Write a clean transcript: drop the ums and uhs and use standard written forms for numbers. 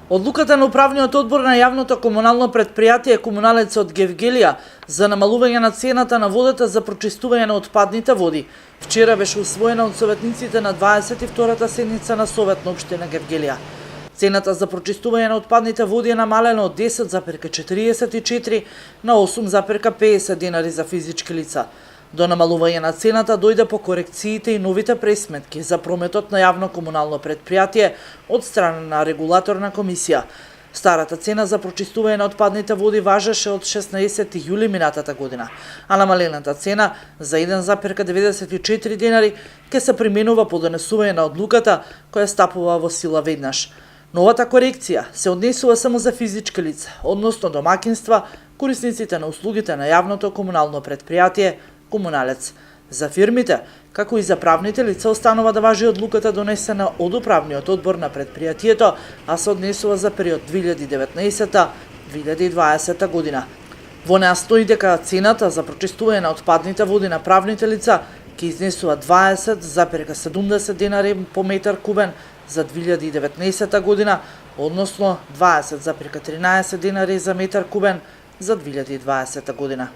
Одлуката на управниот одбор на јавното комунално предпријатие Комуналец од Гевгелија за намалување на цената на водата за прочистување на отпадните води вчера беше усвоена од советниците на 22-та седница на Совет на општина Гевгелија. Цената за прочистување на отпадните води е намалена од 10,44 на 8,50 денари за физички лица. До намалување на цената дојде по корекциите и новите пресметки за прометот на јавно комунално предпријатие од страна на регулаторна комисија. Старата цена за прочистување на отпадните води важеше од 16 јули минатата година, а намалената цена за 1,94 денари ќе се применува по донесување на одлуката која стапува во сила веднаш. Новата корекција се однесува само за физички лица, односно домакинства, корисниците на услугите на јавното комунално предпријатие Комуналец. За фирмите, како и за правните лица, останува да важи одлуката донесена од управниот одбор на предпријатието, а се однесува за период 2019-2020 година. Во неа стои дека цената за прочистување на отпадните води на правните лица ќе изнесува 20,70 денари по метар кубен за 2019 година, односно 20,13 денари за метар кубен за 2020 година.